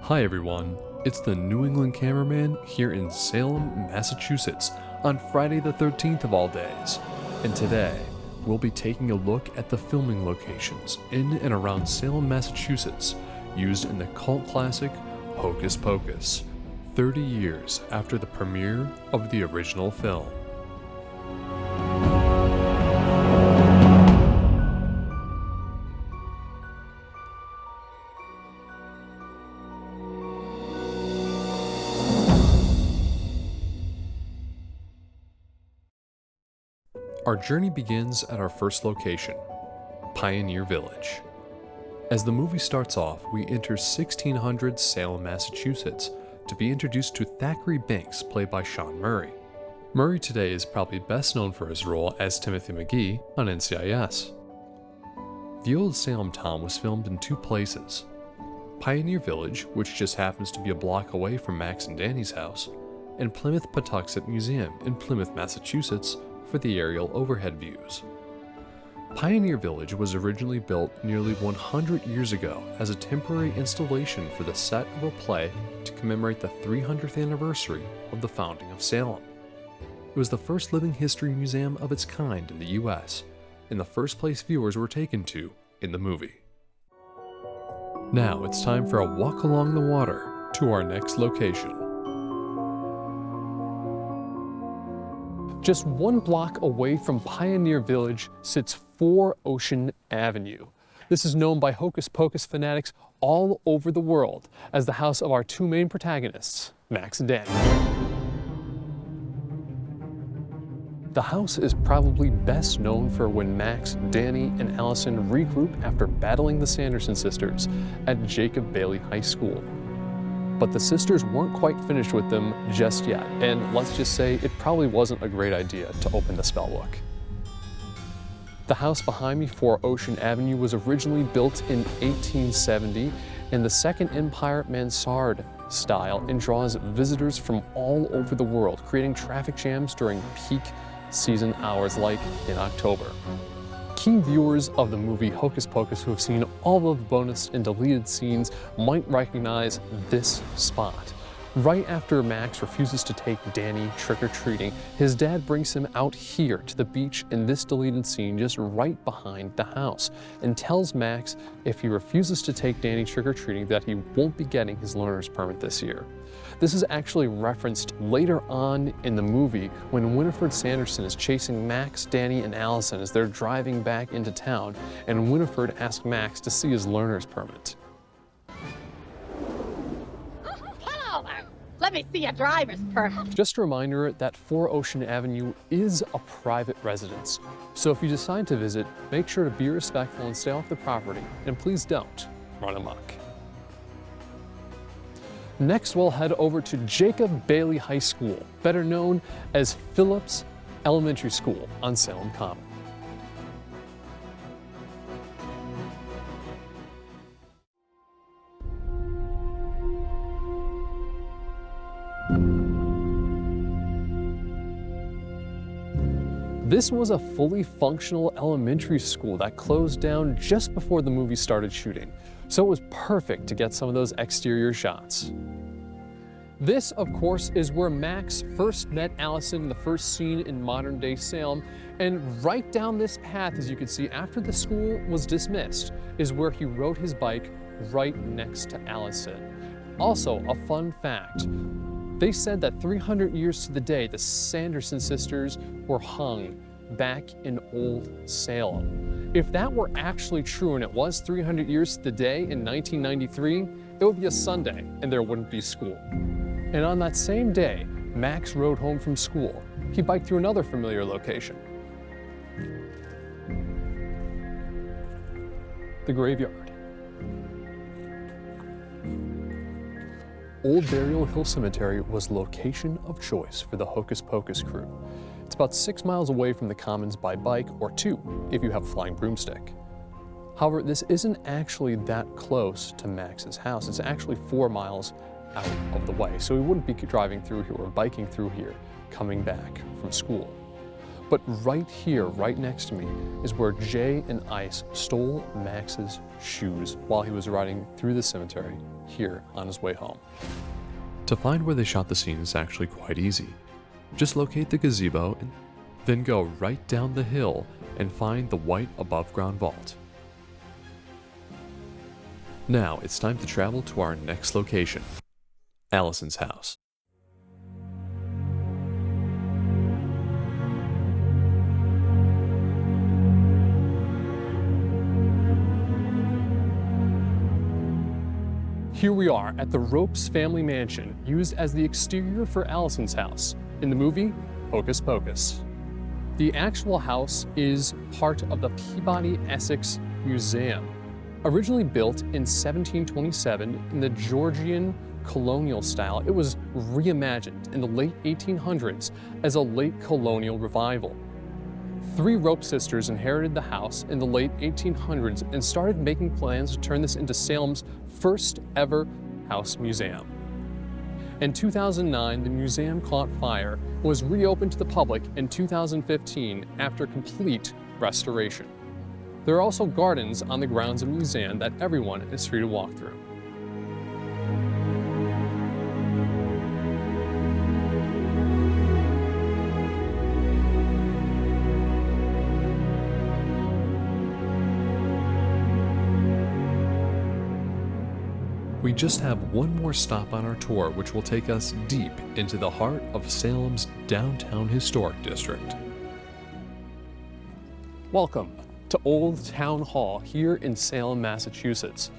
Hi everyone, it's the New England cameraman here in Salem, Massachusetts on Friday the 13th of all days. And today, we'll be taking a look at the filming locations in and around Salem, Massachusetts, used in the cult classic Hocus Pocus, 30 years after the premiere of the original film. Our journey begins at our first location, Pioneer Village. As the movie starts off, we enter 1600 Salem, Massachusetts, to be introduced to Thackery Binx, played by Sean Murray. Murray today is probably best known for his role as Timothy McGee on NCIS. The old Salem town was filmed in two places: Pioneer Village, which just happens to be a block away from Max and Dani's house, and Plymouth Patuxent Museum in Plymouth, Massachusetts, for the aerial overhead views. Pioneer Village was originally built nearly 100 years ago as a temporary installation for the set of a play to commemorate the 300th anniversary of the founding of Salem. It was the first living history museum of its kind in the US, and the first place viewers were taken to in the movie. Now it's time for a walk along the water to our next location. Just one block away from Pioneer Village sits 4 Ocean Avenue. This is known by Hocus Pocus fanatics all over the world as the house of our two main protagonists, Max and Dani. The house is probably best known for when Max, Dani, and Allison regroup after battling the Sanderson sisters at Jacob Bailey High School. But the sisters weren't quite finished with them just yet, and let's just say it probably wasn't a great idea to open the spellbook. The house behind me, 4 Ocean Avenue, was originally built in 1870 in the Second Empire mansard style and draws visitors from all over the world, creating traffic jams during peak season hours like in October. Keen viewers of the movie Hocus Pocus who have seen all of the bonus and deleted scenes might recognize this spot. Right after Max refuses to take Dani trick-or-treating, his dad brings him out here to the beach in this deleted scene just right behind the house and tells Max if he refuses to take Dani trick-or-treating that he won't be getting his learner's permit this year. This is actually referenced later on in the movie when Winifred Sanderson is chasing Max, Dani, and Allison as they're driving back into town, and Winifred asks Max to see his learner's permit. Let me see a driver's permit. Just a reminder that 4 Ocean Avenue is a private residence, so if you decide to visit, make sure to be respectful and stay off the property, and please don't run amok. Next, we'll head over to Jacob Bailey High School, better known as Phillips Elementary School on Salem Common. This was a fully functional elementary school that closed down just before the movie started shooting, so it was perfect to get some of those exterior shots. This, of course, is where Max first met Allison in the first scene in modern-day Salem, and right down this path, as you can see, after the school was dismissed, is where he rode his bike right next to Allison. Also, a fun fact. They said that 300 years to the day, the Sanderson sisters were hung back in Old Salem. If that were actually true, and it was 300 years to the day in 1993, it would be a Sunday and there wouldn't be school. And on that same day, Max rode home from school. He biked through another familiar location, the graveyard. Old Burial Hill Cemetery was location of choice for the Hocus Pocus crew. It's about 6 miles away from the Commons by bike, or 2 if you have a flying broomstick. However, this isn't actually that close to Max's house. It's actually 4 miles out of the way, so we wouldn't be driving through here or biking through here coming back from school. But right here, right next to me, is where Jay and Ice stole Max's shoes while he was riding through the cemetery here on his way home. To find where they shot the scene is actually quite easy. Just locate the gazebo and then go right down the hill and find the white above-ground vault. Now it's time to travel to our next location, Allison's house. Here we are at the Ropes family mansion, used as the exterior for Allison's house in the movie Hocus Pocus. The actual house is part of the Peabody Essex Museum. Originally built in 1727 in the Georgian colonial style, it was reimagined in the late 1800s as a late colonial revival. 3 Rope sisters inherited the house in the late 1800s and started making plans to turn this into Salem's first ever house museum. In 2009, the museum caught fire and was reopened to the public in 2015 after complete restoration. There are also gardens on the grounds of the museum that everyone is free to walk through. We just have one more stop on our tour, which will take us deep into the heart of Salem's downtown historic district. Welcome to Old Town Hall here in Salem, Massachusetts.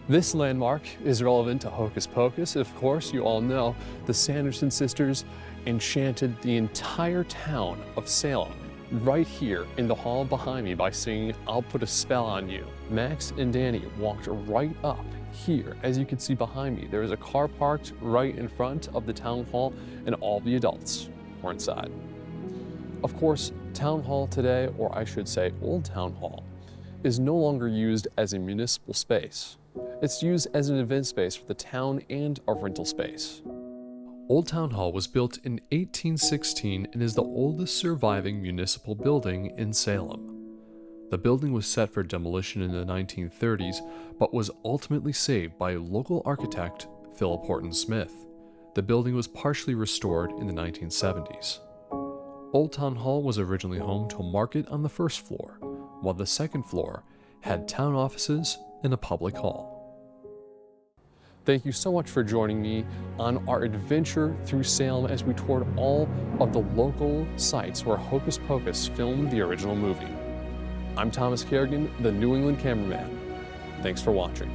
This landmark is relevant to Hocus Pocus. Of course, you all know the Sanderson sisters enchanted the entire town of Salem right here in the hall behind me by singing "I'll Put a Spell on You." Max and Dani walked right up here. As you can see behind me, there is a car parked right in front of the town hall, and all the adults were inside. Of course, Town Hall today, or I should say Old Town Hall, is no longer used as a municipal space. It's used as an event space for the town and a rental space. Old Town Hall was built in 1816 and is the oldest surviving municipal building in Salem. The building was set for demolition in the 1930s, but was ultimately saved by local architect Philip Horton Smith. The building was partially restored in the 1970s. Old Town Hall was originally home to a market on the first floor, while the second floor had town offices and a public hall. Thank you so much for joining me on our adventure through Salem as we toured all of the local sites where Hocus Pocus filmed the original movie. I'm Thomas Kerrigan, the New England cameraman. Thanks for watching.